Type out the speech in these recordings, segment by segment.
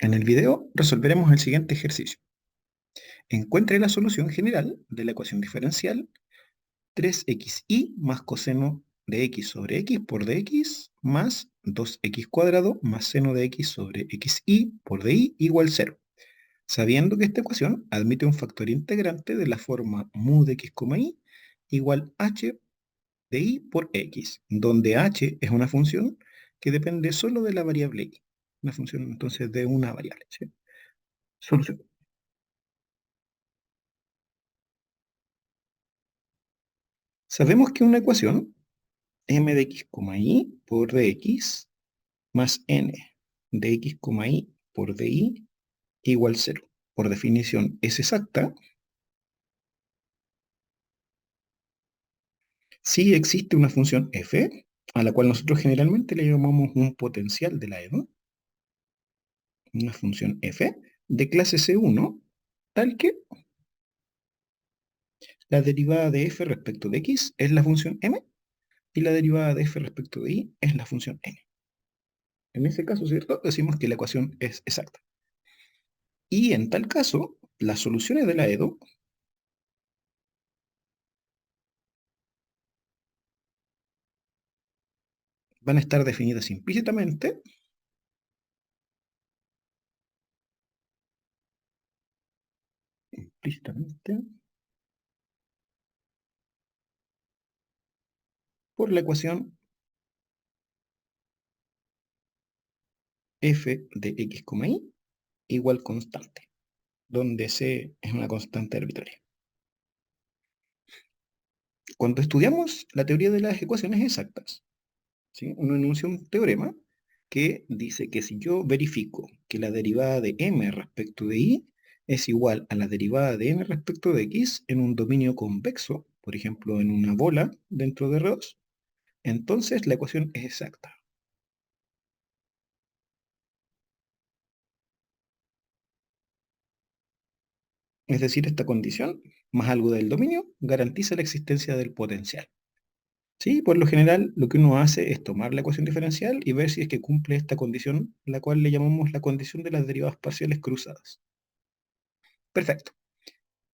En el video resolveremos el siguiente ejercicio. Encuentre la solución general de la ecuación diferencial 3xy más coseno de x sobre x por dx más 2x cuadrado más seno de x sobre xy por dy igual 0, sabiendo que esta ecuación admite un factor integrante de la forma mu de x, y igual h de y por x, donde h es una función que depende solo de la variable y, una función entonces de una variable, ¿sí? Solución. Sabemos que una ecuación m de x, y por dx más n de x, y por dy igual 0. Por definición es exacta si existe una función f, a la cual nosotros generalmente le llamamos un potencial de la EDO, una función f de clase C1, tal que la derivada de f respecto de x es la función m y la derivada de f respecto de y es la función n. En ese caso, ¿cierto? Decimos que la ecuación es exacta. Y en tal caso, las soluciones de la EDO van a estar definidas implícitamente por la ecuación f de x, y igual constante, donde c es una constante arbitraria. Cuando estudiamos la teoría de las ecuaciones exactas, ¿sí?, uno enuncia un teorema que dice que si yo verifico que la derivada de m respecto de y es igual a la derivada de n respecto de x en un dominio convexo, por ejemplo en una bola dentro de R2, entonces la ecuación es exacta. Es decir, esta condición, más algo del dominio, garantiza la existencia del potencial. Sí, por lo general lo que uno hace es tomar la ecuación diferencial y ver si es que cumple esta condición, la cual le llamamos la condición de las derivadas parciales cruzadas. Perfecto.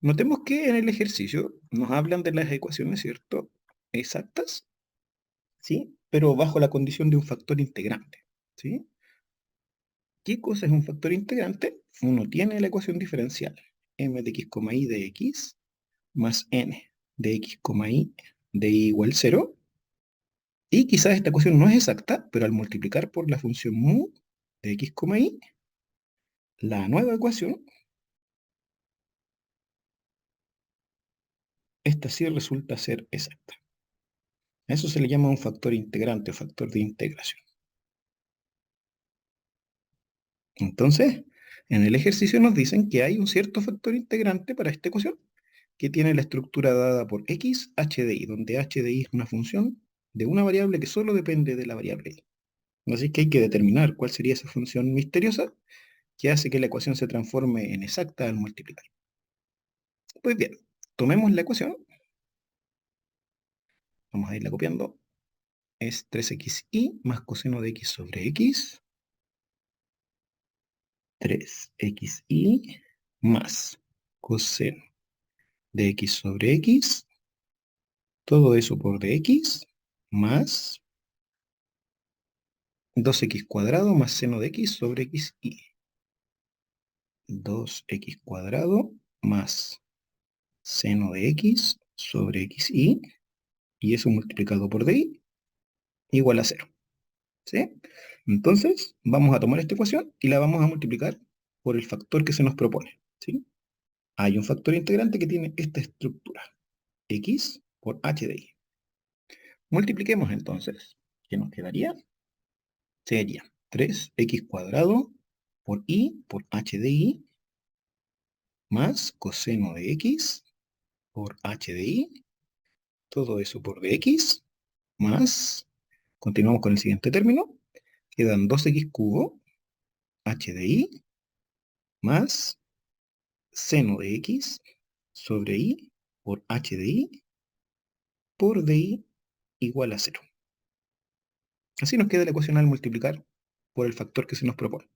Notemos que en el ejercicio nos hablan de las ecuaciones, ¿cierto?, exactas, ¿sí?, pero bajo la condición de un factor integrante, ¿sí? ¿Qué cosa es un factor integrante? Uno tiene la ecuación diferencial m de x, y de x más n de x, y de y igual 0. Y quizás esta ecuación no es exacta, pero al multiplicar por la función mu de x, y, la nueva ecuación, esta sí resulta ser exacta. A eso se le llama un factor integrante o factor de integración. Entonces, en el ejercicio nos dicen que hay un cierto factor integrante para esta ecuación, que tiene la estructura dada por x h de y, donde h de y es una función de una variable que solo depende de la variable y. Así que hay que determinar cuál sería esa función misteriosa que hace que la ecuación se transforme en exacta al multiplicar. Pues bien, tomemos la ecuación, vamos a irla copiando, es 3xy más coseno de x sobre x, 3xy más coseno de x sobre x, todo eso por dx, más 2x cuadrado más seno de x sobre xy. 2x cuadrado más seno de x sobre xy, y eso multiplicado por dy, igual a 0. ¿Sí? Entonces, vamos a tomar esta ecuación y la vamos a multiplicar por el factor que se nos propone. ¿Sí? Hay un factor integrante que tiene esta estructura, x por h de y. Multipliquemos entonces. ¿Qué nos quedaría? Sería 3x cuadrado por y por h de y más coseno de x por h de y, todo eso por dx, más, continuamos con el siguiente término, quedan 2x cubo h de y más seno de x sobre y por h de y por dy igual a 0. Así nos queda la ecuación al multiplicar por el factor que se nos propone.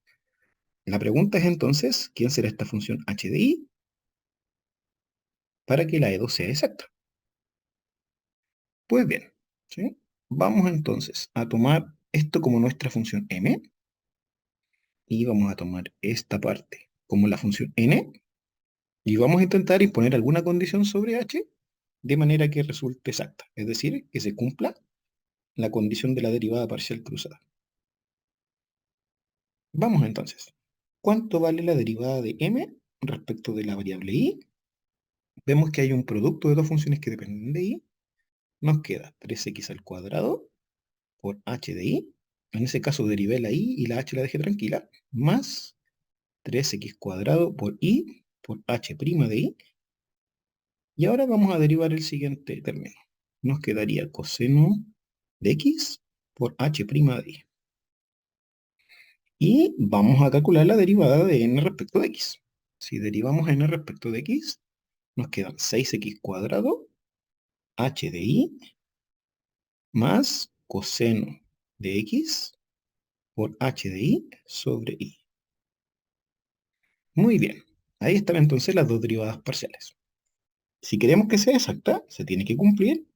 La pregunta es entonces, ¿quién será esta función h de i para que la E2 sea exacta? Pues bien, ¿sí? Vamos entonces a tomar esto como nuestra función m y vamos a tomar esta parte como la función n y vamos a intentar imponer alguna condición sobre h de manera que resulte exacta, es decir, que se cumpla la condición de la derivada parcial cruzada. Vamos entonces. ¿Cuánto vale la derivada de m respecto de la variable i? Vemos que hay un producto de dos funciones que dependen de i. Nos queda 3x al cuadrado por h de i. En ese caso derivé la i y la h la dejé tranquila. Más 3x cuadrado por i por h' de i. Y ahora vamos a derivar el siguiente término. Nos quedaría coseno de x por h' de i. Y vamos a calcular la derivada de n respecto de x. Si derivamos n respecto de x, nos quedan 6x cuadrado h de i más coseno de x por h de i sobre i. Muy bien. Ahí están entonces las dos derivadas parciales. Si queremos que sea exacta, se tiene que cumplir,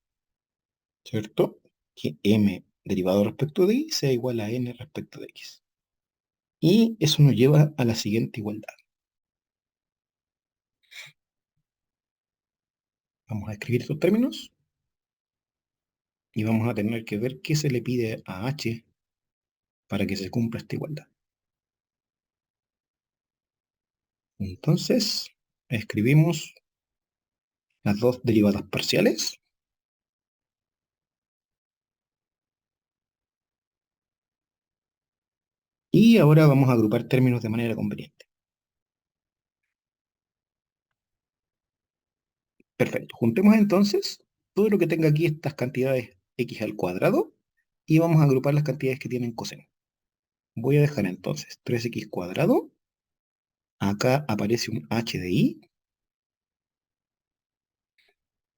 ¿cierto? Que m derivado respecto de y sea igual a n respecto de x. Y eso nos lleva a la siguiente igualdad. Vamos a escribir estos términos y vamos a tener que ver qué se le pide a h para que se cumpla esta igualdad. Entonces, escribimos las dos derivadas parciales. Y ahora vamos a agrupar términos de manera conveniente. Perfecto. Juntemos entonces todo lo que tenga aquí estas cantidades x al cuadrado y vamos a agrupar las cantidades que tienen coseno. Voy a dejar entonces 3x cuadrado. Acá aparece un h de i.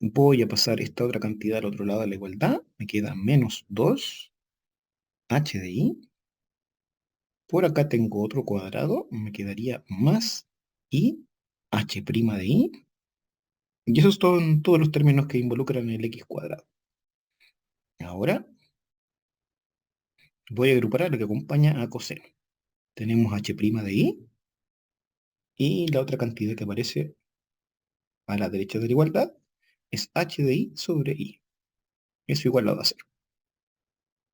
Voy a pasar esta otra cantidad al otro lado de la igualdad. Me queda menos 2 h de i. Por acá tengo otro cuadrado. Me quedaría más i h' de i. Y esos son todos los términos que involucran el x cuadrado. Ahora voy a agrupar a lo que acompaña a coseno. Tenemos h' de i y la otra cantidad que aparece a la derecha de la igualdad es h de i sobre i. Eso igualado a 0.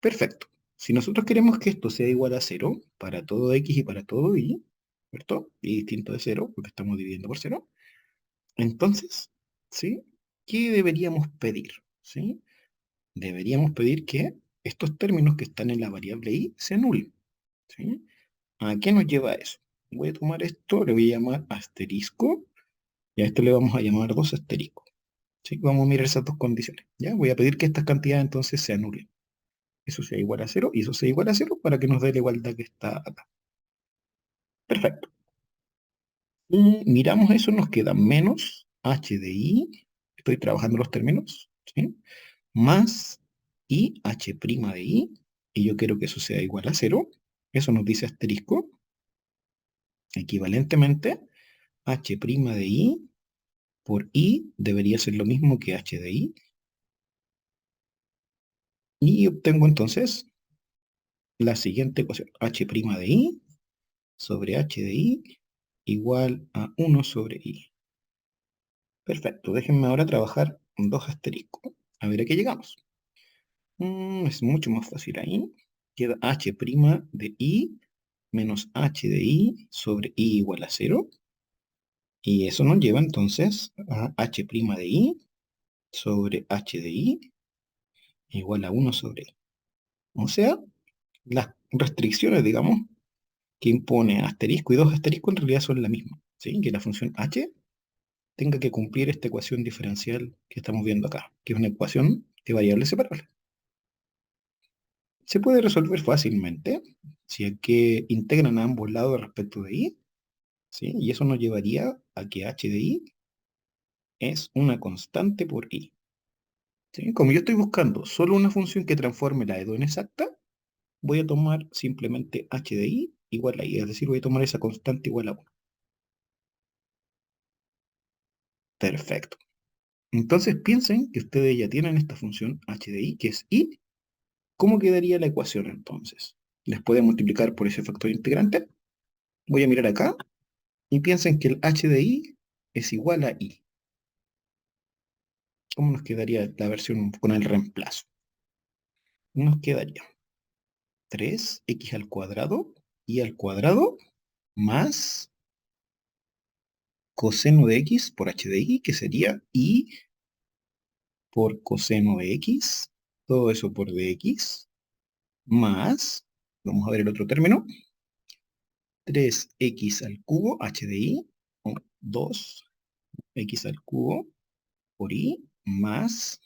Perfecto. Si nosotros queremos que esto sea igual a 0 para todo x y para todo y, ¿cierto? Y distinto de 0, porque estamos dividiendo por 0, entonces, ¿sí? ¿Qué deberíamos pedir? ¿Sí? Deberíamos pedir que estos términos que están en la variable i se anulen. ¿Sí? ¿A qué nos lleva eso? Voy a tomar esto, le voy a llamar asterisco, y a esto le vamos a llamar 2 asteriscos. ¿Sí? Vamos a mirar esas dos condiciones. ¿Ya? Voy a pedir que estas cantidades entonces se anulen. Eso sea igual a 0 y eso sea igual a 0 para que nos dé la igualdad que está acá. Perfecto. Y miramos eso, nos queda menos h de i, estoy trabajando los términos, ¿sí? Más i h' de i, y yo quiero que eso sea igual a 0. Eso nos dice asterisco. Equivalentemente, h' de i por i debería ser lo mismo que h de i. Y obtengo entonces la siguiente ecuación. H' de i sobre h de i igual a 1 sobre i. Perfecto, déjenme ahora trabajar con dos asteriscos. A ver a qué llegamos. Es mucho más fácil ahí. Queda h' de i menos h de i sobre i igual a 0. Y eso nos lleva entonces a h' de i sobre h de i igual a 1 sobre i. O sea, las restricciones, digamos, que impone asterisco y dos asteriscos en realidad son la misma. ¿Sí? Que la función h tenga que cumplir esta ecuación diferencial que estamos viendo acá, que es una ecuación de variables separables. Se puede resolver fácilmente si es que integran a ambos lados respecto de i, ¿sí? Y eso nos llevaría a que h de i es una constante por i. ¿Sí? Como yo estoy buscando solo una función que transforme la E2 en exacta, voy a tomar simplemente h de i igual a y, es decir, voy a tomar esa constante igual a 1. Perfecto. Entonces piensen que ustedes ya tienen esta función h de i, que es i. ¿Cómo quedaría la ecuación entonces? Después de multiplicar por ese factor integrante, voy a mirar acá y piensen que el h de i es igual a i. ¿Cómo nos quedaría la versión con el reemplazo? Nos quedaría 3x al cuadrado y al cuadrado más coseno de x por h de i, que sería i por coseno de x, todo eso por dx, más, vamos a ver el otro término, 3x al cubo, h de i, o 2x al cubo por i, más,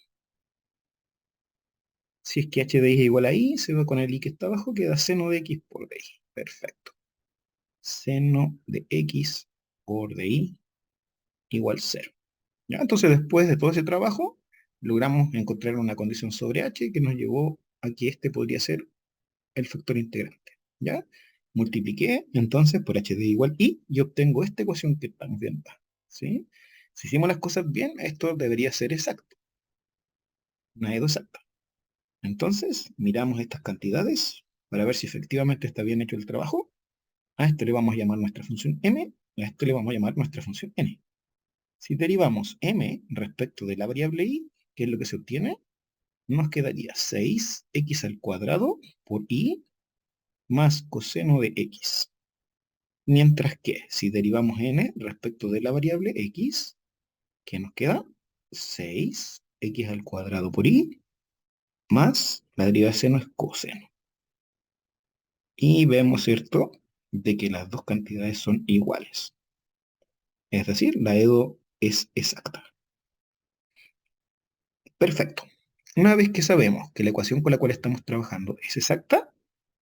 si es que h de i es igual a i, se va con el i que está abajo, queda seno de x por de i. Perfecto. Seno de x por de i igual 0. ¿Ya? Entonces, después de todo ese trabajo, logramos encontrar una condición sobre h que nos llevó a que este podría ser el factor integrante. ¿Ya? Multipliqué entonces por h de igual i y obtengo esta ecuación que estamos viendo. ¿Sí? Si hicimos las cosas bien, esto debería ser exacto. Una EDO exacta. Entonces, miramos estas cantidades para ver si efectivamente está bien hecho el trabajo. A esto le vamos a llamar nuestra función m, a esto le vamos a llamar nuestra función n. Si derivamos m respecto de la variable i, ¿qué es lo que se obtiene? Nos quedaría 6x al cuadrado por i más coseno de x. Mientras que si derivamos n respecto de la variable x, ¿qué nos queda? 6x al cuadrado por i más la derivada de seno es coseno. Y vemos, ¿cierto?, de que las dos cantidades son iguales. Es decir, la EDO es exacta. Perfecto. Una vez que sabemos que la ecuación con la cual estamos trabajando es exacta,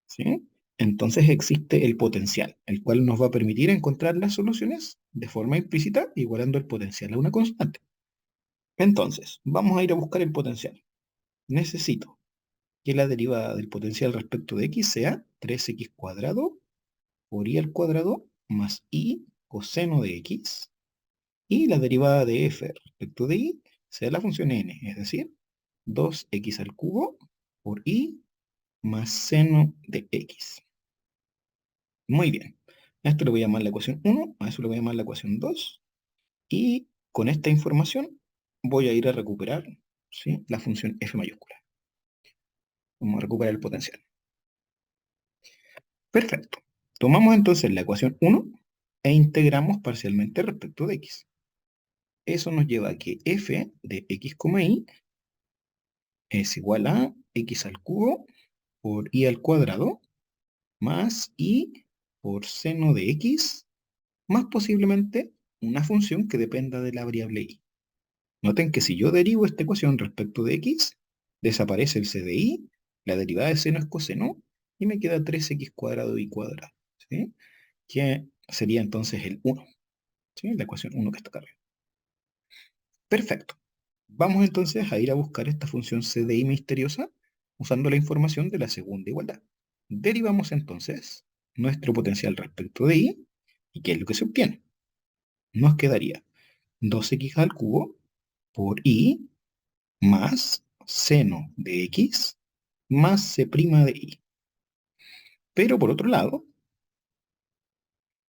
¿sí? Entonces existe el potencial, el cual nos va a permitir encontrar las soluciones de forma implícita, igualando el potencial a una constante. Entonces, vamos a ir a buscar el potencial. Necesito que la derivada del potencial respecto de x sea 3x cuadrado por i al cuadrado más i coseno de x, y la derivada de f respecto de i sea la función n, es decir, 2x al cubo por i más seno de x. Muy bien. A esto le voy a llamar la ecuación 1, a eso le voy a llamar la ecuación 2, y con esta información voy a ir a recuperar, ¿sí?, la función f mayúscula. Vamos a recuperar el potencial. Perfecto. Tomamos entonces la ecuación 1 e integramos parcialmente respecto de x. Eso nos lleva a que f de x, y es igual a x al cubo por i al cuadrado más i por seno de x, más posiblemente una función que dependa de la variable i. Noten que si yo derivo esta ecuación respecto de x, desaparece el c de i, la derivada de seno es coseno, y me queda 3x cuadrado y cuadrado, ¿sí?, que sería entonces el 1, ¿sí?, la ecuación 1 que está acá arriba. Perfecto. Vamos entonces a ir a buscar esta función c de i misteriosa usando la información de la segunda igualdad. Derivamos entonces nuestro potencial respecto de i, ¿y qué es lo que se obtiene? Nos quedaría 2x al cubo por i más seno de x más c' de i. Pero por otro lado,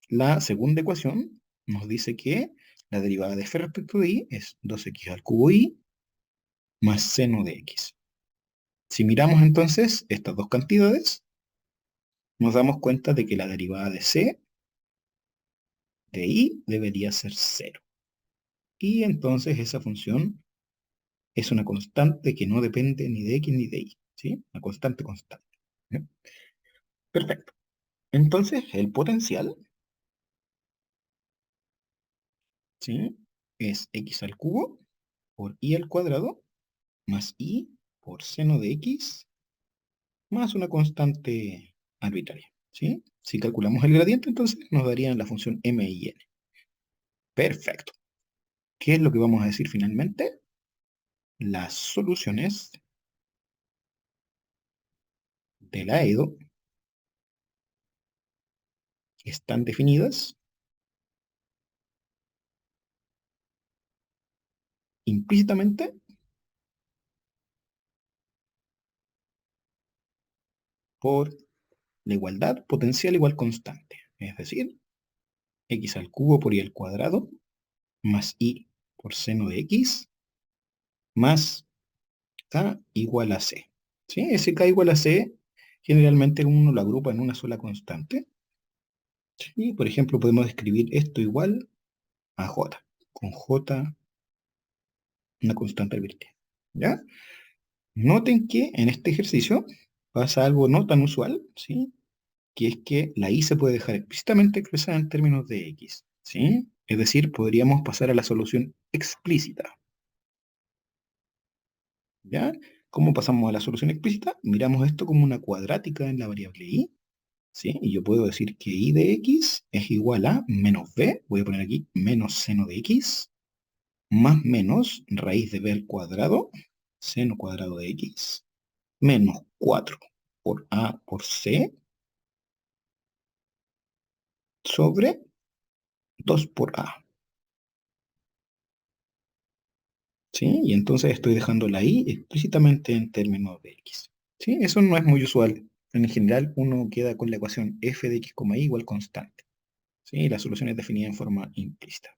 la segunda ecuación nos dice que la derivada de f respecto de i es 2x al cubo i más seno de x. Si miramos entonces estas dos cantidades, nos damos cuenta de que la derivada de c de i debería ser 0. Y entonces esa función es una constante que no depende ni de x ni de y, ¿sí? Una constante constante. ¿Sí? Perfecto. Entonces el potencial, ¿sí?, es x al cubo por i al cuadrado más i por seno de x más una constante arbitraria, ¿sí? Si calculamos el gradiente, entonces nos darían la función m y n. Perfecto. ¿Qué es lo que vamos a decir finalmente? Las soluciones de la EDO están definidas implícitamente por la igualdad potencial igual constante. Es decir, x al cubo por y al cuadrado más y por seno de x más k igual a c. ¿Sí? Ese k igual a c generalmente uno lo agrupa en una sola constante. ¿Sí? Por ejemplo, podemos escribir esto igual a j, con j una constante arbitraria. ¿Ya? Noten que en este ejercicio pasa algo no tan usual, ¿sí? Que es que la y se puede dejar explícitamente expresada en términos de x, ¿sí? Es decir, podríamos pasar a la solución explícita, ¿ya? ¿Cómo pasamos a la solución explícita? Miramos esto como una cuadrática en la variable y, ¿sí? Y yo puedo decir que y de x es igual a menos b, voy a poner aquí menos seno de x, más menos raíz de b al cuadrado, seno cuadrado de x, menos 4 por a por c, sobre 2 por a. ¿Sí? Y entonces estoy dejando la y explícitamente en términos de x. ¿Sí? Eso no es muy usual. En general, uno queda con la ecuación f de x, y igual constante. ¿Sí? Y la solución es definida en forma implícita.